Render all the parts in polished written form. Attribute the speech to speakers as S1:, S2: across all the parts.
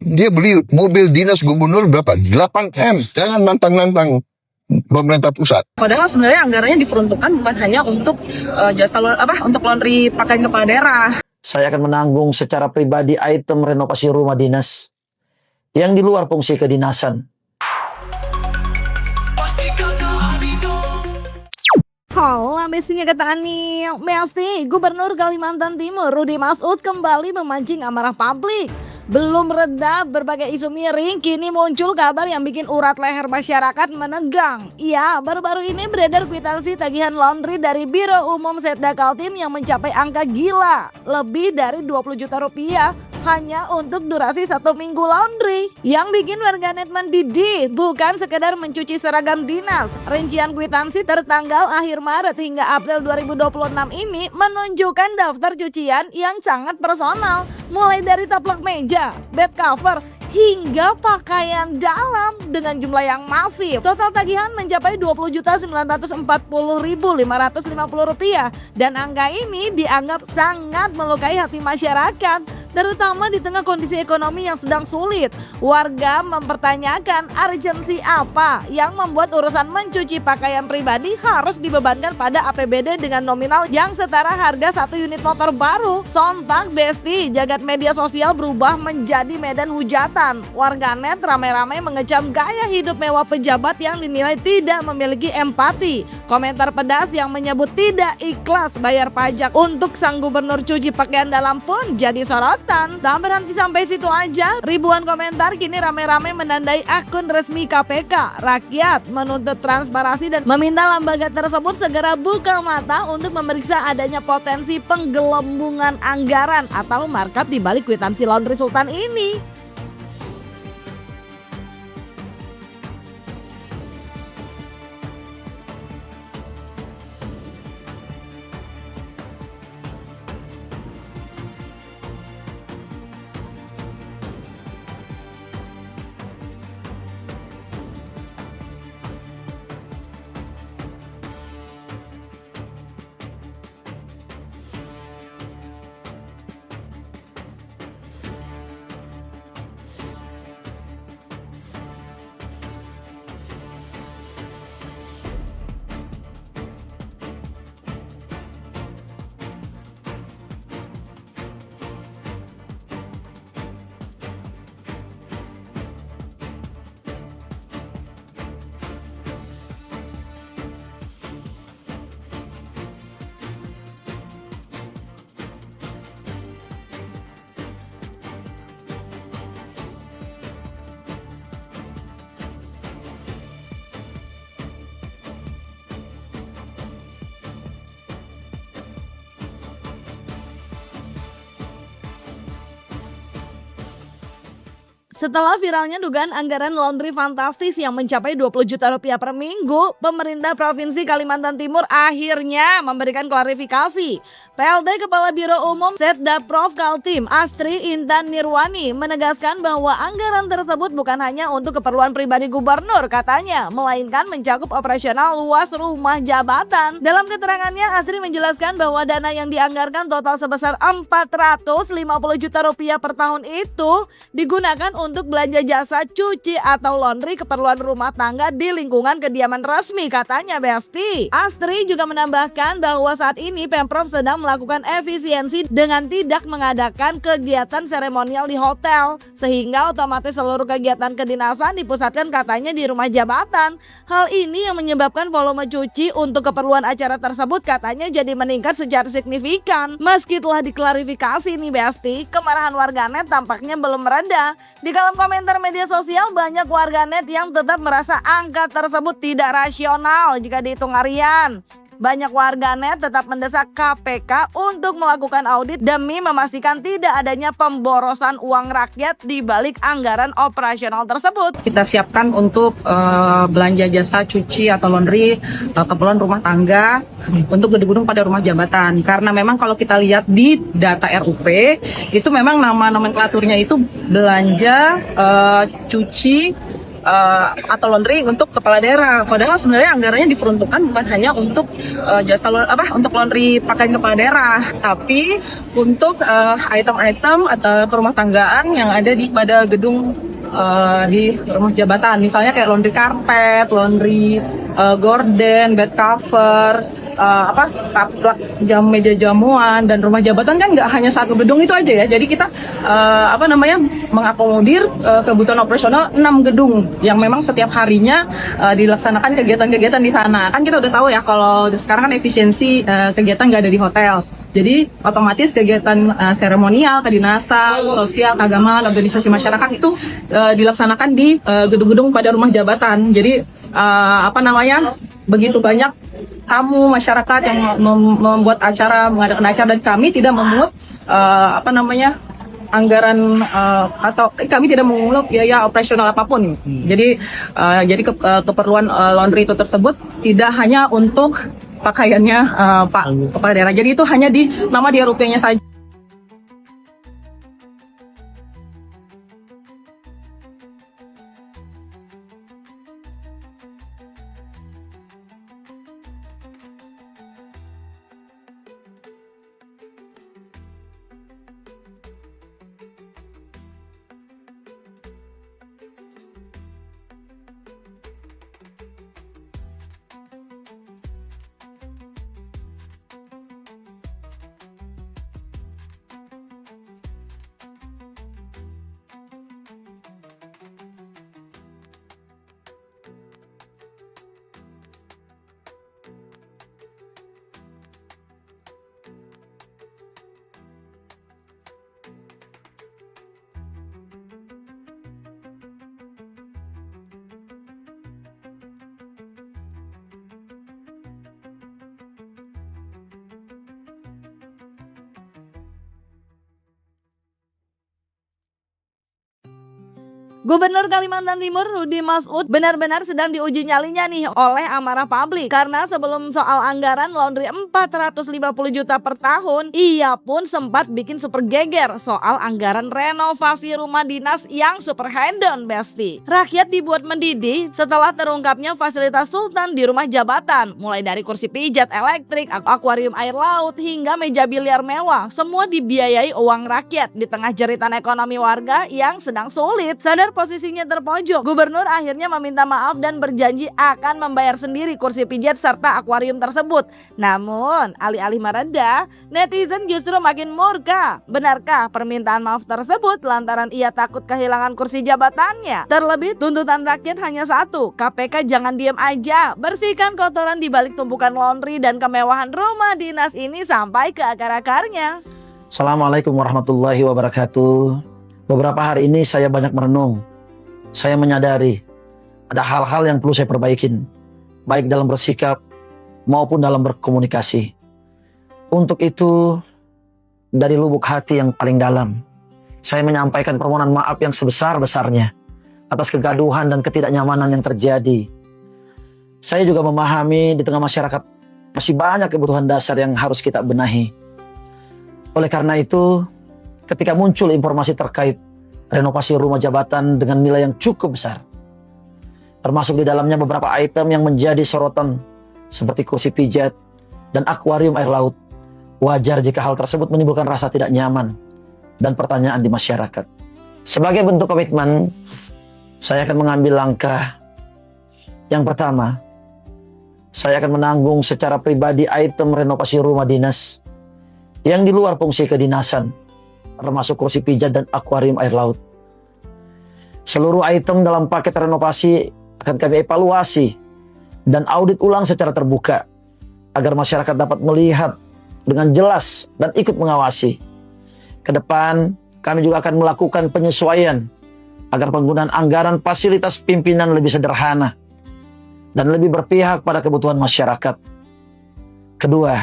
S1: Dia beli mobil dinas gubernur berapa? 8M. Jangan nantang-nantang pemerintah pusat.
S2: Padahal sebenarnya anggarannya diperuntukkan bukan hanya untuk untuk laundry pakaian kepala daerah.
S3: Saya akan menanggung secara pribadi item renovasi rumah dinas yang di luar fungsi kedinasan.
S4: Hola, besinya kata Ani. Mesti Gubernur Kalimantan Timur Rudy Masud kembali memancing amarah publik. Belum reda berbagai isu miring, kini muncul kabar yang bikin urat leher masyarakat menegang. Ya, baru-baru ini beredar kwitansi tagihan laundry dari Biro Umum Setda Kaltim yang mencapai angka gila, lebih dari 20 juta rupiah hanya untuk durasi 1 minggu laundry. Yang bikin warganet mendidih bukan sekedar mencuci seragam dinas. Rincian kwitansi tertanggal akhir Maret hingga April 2026 ini menunjukkan daftar cucian yang sangat personal, mulai dari taplak meja, bed cover, hingga pakaian dalam dengan jumlah yang masif. Total tagihan mencapai Rp20.940.550 dan angka ini dianggap sangat melukai hati masyarakat, terutama di tengah kondisi ekonomi yang sedang sulit. Warga mempertanyakan urgensi apa yang membuat urusan mencuci pakaian pribadi harus dibebankan pada APBD dengan nominal yang setara harga 1 unit motor baru. Sontak Besti, jagat media sosial berubah menjadi medan hujatan. Warganet ramai-ramai mengecam gaya hidup mewah pejabat yang dinilai tidak memiliki empati. Komentar pedas yang menyebut tidak ikhlas bayar pajak untuk sang gubernur cuci pakaian dalam pun jadi sorotan. Tak berhenti sampai situ aja, ribuan komentar kini ramai-ramai menandai akun resmi KPK. Rakyat menuntut transparansi dan meminta lembaga tersebut segera buka mata untuk memeriksa adanya potensi penggelembungan anggaran atau markup di balik kwitansi laundry Sultan ini. Setelah viralnya dugaan anggaran laundry fantastis yang mencapai 20 juta rupiah per minggu, pemerintah Provinsi Kalimantan Timur akhirnya memberikan klarifikasi. PLT Kepala Biro Umum Setda Prof Kaltim, Astri Intan Nirwani, menegaskan bahwa anggaran tersebut bukan hanya untuk keperluan pribadi gubernur katanya, melainkan mencakup operasional luas rumah jabatan. Dalam keterangannya, Astri menjelaskan bahwa dana yang dianggarkan total sebesar 450 juta rupiah per tahun itu digunakan untuk belanja jasa cuci atau laundry keperluan rumah tangga di lingkungan kediaman resmi katanya Besti. Astri juga menambahkan bahwa saat ini Pemprov sedang melakukan efisiensi dengan tidak mengadakan kegiatan seremonial di hotel, sehingga otomatis seluruh kegiatan kedinasan dipusatkan katanya di rumah jabatan. Hal ini yang menyebabkan volume cuci untuk keperluan acara tersebut katanya jadi meningkat secara signifikan. Meski telah diklarifikasi nih Besti, kemarahan warganet tampaknya belum mereda. Di dalam komentar media sosial banyak warganet yang tetap merasa angka tersebut tidak rasional jika dihitung harian. Banyak warganet tetap mendesak KPK untuk melakukan audit demi memastikan tidak adanya pemborosan uang rakyat di balik anggaran operasional tersebut.
S2: Kita siapkan untuk belanja jasa cuci atau laundry keperluan rumah tangga untuk gedung-gedung pada rumah jabatan. Karena memang kalau kita lihat di data RUP itu memang nama nomenklaturnya itu belanja cuci atau laundry untuk kepala daerah. Padahal sebenarnya anggarannya diperuntukkan bukan hanya untuk untuk laundry pakaian kepala daerah, tapi untuk item-item atau rumah tanggaan yang ada pada gedung di rumah jabatan, misalnya kayak laundry karpet, laundry gorden, bed cover, taplak jam meja jamuan, dan rumah jabatan kan nggak hanya satu gedung itu aja ya. Jadi kita mengakomodir kebutuhan operasional 6 gedung yang memang setiap harinya dilaksanakan kegiatan-kegiatan di sana. Kan kita udah tahu ya kalau sekarang kan efisiensi kegiatan nggak ada di hotel. Jadi otomatis kegiatan seremonial, kedinasan, sosial, keagamaan, organisasi masyarakat itu dilaksanakan di gedung-gedung pada rumah jabatan. Jadi begitu banyak tamu masyarakat yang membuat acara, mengadakan acara, dan kami tidak memungut anggaran atau kami tidak memungut biaya operasional apapun. Jadi keperluan laundry itu tersebut tidak hanya untuk pakaiannya Pak Kepala Daerah. Jadi itu hanya di nama dia rupiahnya saja.
S4: Gubernur Kalimantan Timur Rudy Masud benar-benar sedang diuji nyalinya nih oleh amarah publik. Karena sebelum soal anggaran laundry 450 juta per tahun, ia pun sempat bikin super geger soal anggaran renovasi rumah dinas yang super hand-down, Besti. Rakyat dibuat mendidih setelah terungkapnya fasilitas sultan di rumah jabatan. Mulai dari kursi pijat elektrik, akuarium air laut, hingga meja biliar mewah. Semua dibiayai uang rakyat di tengah jeritan ekonomi warga yang sedang sulit. Sadar posisinya terpojok, gubernur akhirnya meminta maaf dan berjanji akan membayar sendiri kursi pijat serta akuarium tersebut. Namun, alih-alih mereda, netizen justru makin murka. Benarkah permintaan maaf tersebut lantaran ia takut kehilangan kursi jabatannya? Terlebih, tuntutan rakyat hanya satu, KPK jangan diam aja, bersihkan kotoran di balik tumpukan laundry dan kemewahan rumah dinas ini sampai ke akar-akarnya.
S3: Assalamualaikum warahmatullahi wabarakatuh. Beberapa hari ini saya banyak merenung. Saya menyadari ada hal-hal yang perlu saya perbaikin, baik dalam bersikap maupun dalam berkomunikasi. Untuk itu, dari lubuk hati yang paling dalam, saya menyampaikan permohonan maaf yang sebesar-besarnya atas kegaduhan dan ketidaknyamanan yang terjadi. Saya juga memahami di tengah masyarakat masih banyak kebutuhan dasar yang harus kita benahi. Oleh karena itu, ketika muncul informasi terkait renovasi rumah jabatan dengan nilai yang cukup besar, termasuk di dalamnya beberapa item yang menjadi sorotan seperti kursi pijat dan akuarium air laut, wajar jika hal tersebut menimbulkan rasa tidak nyaman dan pertanyaan di masyarakat. Sebagai bentuk komitmen, saya akan mengambil langkah. Yang pertama, saya akan menanggung secara pribadi item renovasi rumah dinas yang di luar fungsi kedinasan, termasuk kursi pijat dan akuarium air laut. Seluruh item dalam paket renovasi akan kami evaluasi dan audit ulang secara terbuka agar masyarakat dapat melihat dengan jelas dan ikut mengawasi. Ke depan, kami juga akan melakukan penyesuaian agar penggunaan anggaran fasilitas pimpinan lebih sederhana dan lebih berpihak pada kebutuhan masyarakat. Kedua,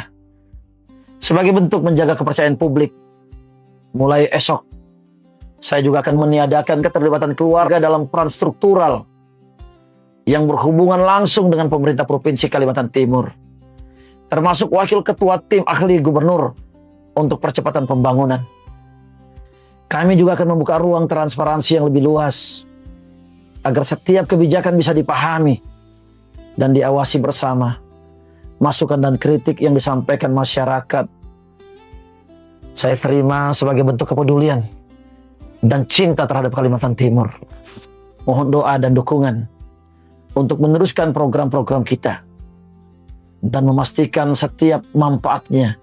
S3: sebagai bentuk menjaga kepercayaan publik, mulai esok, saya juga akan meniadakan keterlibatan keluarga dalam peran struktural yang berhubungan langsung dengan pemerintah Provinsi Kalimantan Timur, termasuk wakil ketua tim ahli gubernur untuk percepatan pembangunan. Kami juga akan membuka ruang transparansi yang lebih luas agar setiap kebijakan bisa dipahami dan diawasi bersama. Masukan dan kritik yang disampaikan masyarakat saya terima sebagai bentuk kepedulian dan cinta terhadap Kalimantan Timur. Mohon doa dan dukungan untuk meneruskan program-program kita dan memastikan setiap manfaatnya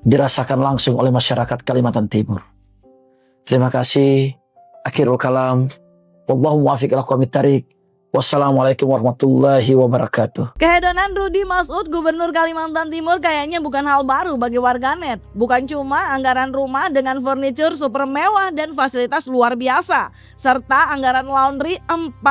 S3: dirasakan langsung oleh masyarakat Kalimantan Timur. Terima kasih. Akhirul kalam. Wallahu muwaffiq ila aqwamit thariq. Wassalamualaikum warahmatullahi wabarakatuh.
S4: Kehedonan Rudi Masud, Gubernur Kalimantan Timur kayaknya bukan hal baru bagi warganet. Bukan cuma anggaran rumah dengan furniture super mewah dan fasilitas luar biasa, serta anggaran laundry 450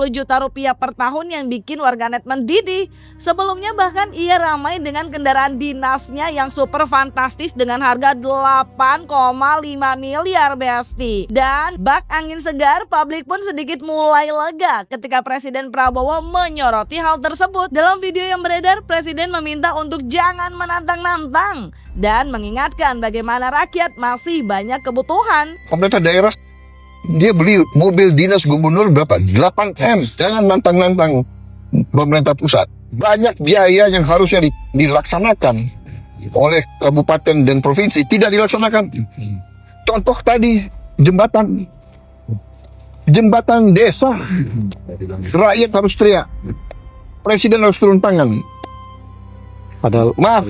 S4: juta rupiah per tahun yang bikin warganet mendidih. Sebelumnya bahkan ia ramai dengan kendaraan dinasnya yang super fantastis dengan harga 8,5 miliar besti. Dan bak angin segar, publik pun sedikit mulai lega ketika Presiden Prabowo menyoroti hal tersebut. Dalam video yang beredar, Presiden meminta untuk jangan menantang-nantang dan mengingatkan bagaimana rakyat masih banyak kebutuhan.
S1: Pemerintah daerah, dia beli mobil dinas gubernur berapa? 8M. Jangan nantang-nantang pemerintah pusat. Banyak biaya yang harusnya dilaksanakan oleh kabupaten dan provinsi, tidak dilaksanakan. Contoh tadi, jembatan desa, rakyat harus teriak, presiden harus turun tangan. Padahal, maaf,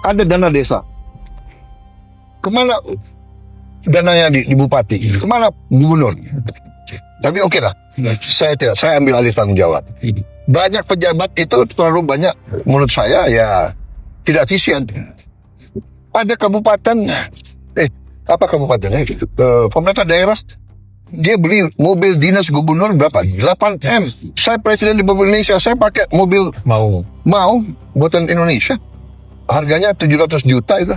S1: ada dana desa. Kemana dananya di bupati? Kemana gubernur? Tapi oke lah, saya ambil alih tanggung jawab. Banyak pejabat itu terlalu banyak, menurut saya ya tidak efisien. Ada kabupaten, pemerintah daerah, dia beli mobil dinas gubernur berapa? 8M. Saya presiden di Indonesia, saya pakai mobil mau buatan Indonesia. Harganya 700 juta itu.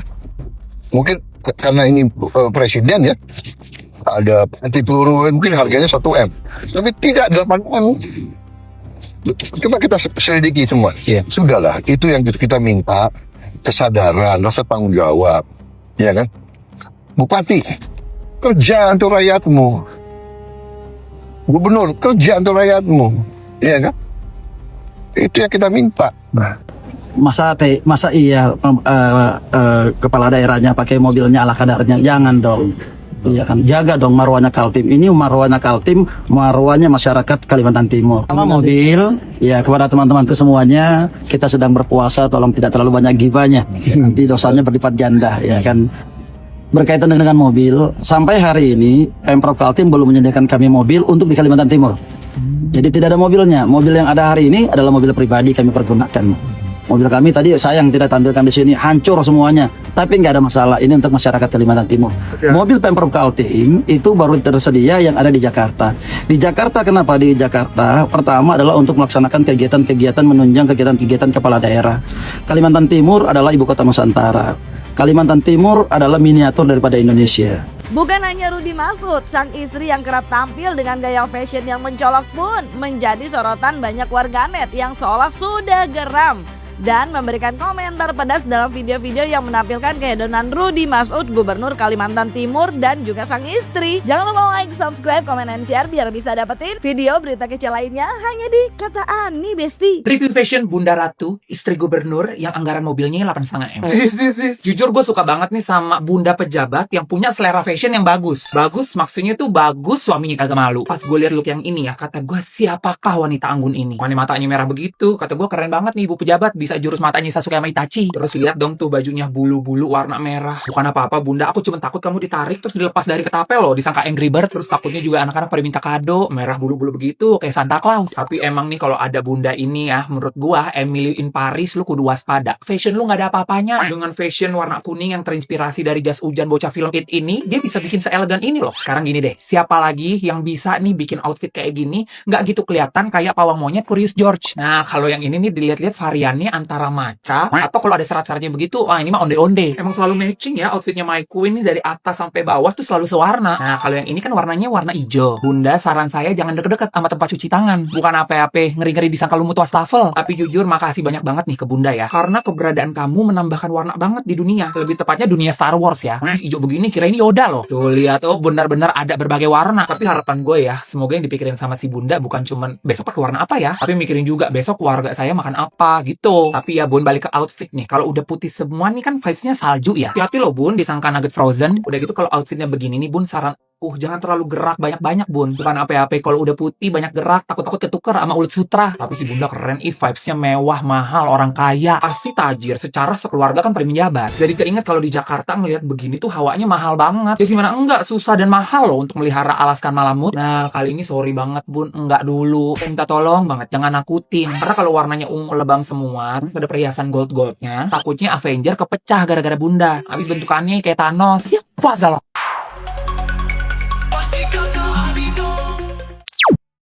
S1: Mungkin karena ini presiden ya, ada anti peluru, mungkin harganya 1M. Tapi tidak 8M. Coba kita selidiki semua. Sudahlah, itu yang kita minta, kesadaran, rasa tanggung jawab, ya kan? Bupati, kerja untuk rakyatmu. Gubernur, kerja untuk rakyatmu, ya kan? Itu yang kita minta.
S3: Masa iya kepala daerahnya pakai mobilnya ala kadarnya? Jangan dong. Iya kan, jaga dong marwahnya Kaltim. Ini marwahnya Kaltim, marwahnya masyarakat Kalimantan Timur. Sama mobil, ya kepada teman-temanku semuanya, kita sedang berpuasa, tolong tidak terlalu banyak gibahnya. Nanti dosanya berlipat ganda, ya kan. Berkaitan dengan mobil, sampai hari ini Pemprov Kaltim belum menyediakan kami mobil untuk di Kalimantan Timur. Jadi tidak ada mobilnya. Mobil yang ada hari ini adalah mobil pribadi kami pergunakan. Mobil kami tadi sayang tidak tampilkan di sini, hancur semuanya. Tapi nggak ada masalah, ini untuk masyarakat Kalimantan Timur. Mobil Pemprov Kaltim itu baru tersedia yang ada di Jakarta. Di Jakarta, kenapa di Jakarta? Pertama adalah untuk melaksanakan kegiatan-kegiatan menunjang kegiatan-kegiatan kepala daerah. Kalimantan Timur adalah ibu kota Nusantara. Kalimantan Timur adalah miniatur daripada Indonesia.
S4: Bukan hanya Rudi Masud, sang istri yang kerap tampil dengan gaya fashion yang mencolok pun menjadi sorotan banyak warganet yang seolah sudah geram dan memberikan komentar pedas dalam video-video yang menampilkan kehedonan Rudi Masud, Gubernur Kalimantan Timur dan juga sang istri. Jangan lupa like, subscribe, komen, dan share biar bisa dapetin video berita kece lainnya hanya di Kata Ani Besti.
S5: Review fashion Bunda Ratu, istri gubernur yang anggaran mobilnya 8,5 M. Jujur gue suka banget nih sama bunda pejabat yang punya selera fashion yang bagus. Bagus maksudnya tuh bagus, suaminya kagak malu. Pas gue lihat look yang ini ya, kata gue siapakah wanita anggun ini? Wanita matanya merah begitu, kata gue keren banget nih ibu pejabat, bisa jurus matanya Sasuke sama Itachi. Terus lihat dong tuh bajunya bulu-bulu warna merah. Bukan apa-apa bunda, aku cuma takut kamu ditarik terus dilepas dari ketapel loh, disangka Angry Bird. Terus takutnya juga anak-anak pada minta kado, merah bulu-bulu begitu kayak Santa Claus. Tapi emang nih kalau ada bunda ini ya, menurut gua Emily in Paris, lu kudu waspada. Fashion lu gak ada apa-apanya. Dengan fashion warna kuning yang terinspirasi dari jas hujan bocah film It ini, dia bisa bikin seelegan ini loh. Sekarang gini deh, siapa lagi yang bisa nih bikin outfit kayak gini, nggak gitu kelihatan kayak pawang monyet Curious George. Nah kalau yang ini nih dilihat-lihat variannya antara maca atau kalau ada serat-seratnya begitu, wah ini mah onde-onde. Emang selalu matching ya outfitnya My Queen ini dari atas sampai bawah tuh selalu sewarna. Nah, kalau yang ini kan warnanya warna hijau. Bunda, saran saya jangan deket-deket sama tempat cuci tangan. Bukan apa-apa, ngeri-ngeri disangka lumut wastafel. Tapi jujur makasih banyak banget nih ke Bunda ya. Karena keberadaan kamu menambahkan warna banget di dunia. Lebih tepatnya dunia Star Wars ya. Hijau begini kira ini Yoda loh. Tuh lihat, oh benar-benar ada berbagai warna. Tapi harapan gue ya, semoga yang dipikirin sama si Bunda bukan cuman besok pakai warna apa ya, tapi mikirin juga besok keluarga saya makan apa gitu. Tapi ya Bun, balik ke outfit nih. Kalau udah putih semua nih kan vibes-nya salju ya. Hati-hati loh Bun, disangka nugget frozen. Udah gitu kalau outfitnya begini nih Bun, saran jangan terlalu gerak banyak-banyak Bun. Bukan apa-apa, kalau udah putih banyak gerak takut-takut ketuker sama ulet sutra. Tapi si Bunda keren, vibes-nya mewah, mahal, orang kaya. Pasti tajir, secara sekeluarga kan pada menjabat. Jadi keinget kalau di Jakarta ngeliat begini tuh hawanya mahal banget. Ya gimana enggak, susah dan mahal loh untuk melihara alaskan malamut. Nah, kali ini sorry banget Bun, enggak dulu. Minta tolong banget, jangan nakutin. Karena kalau warnanya ungu lebam semua, terus ada perhiasan gold-goldnya, takutnya Avenger kepecah gara-gara Bunda. Habis bentukannya kayak Thanos. Ya, puas galau.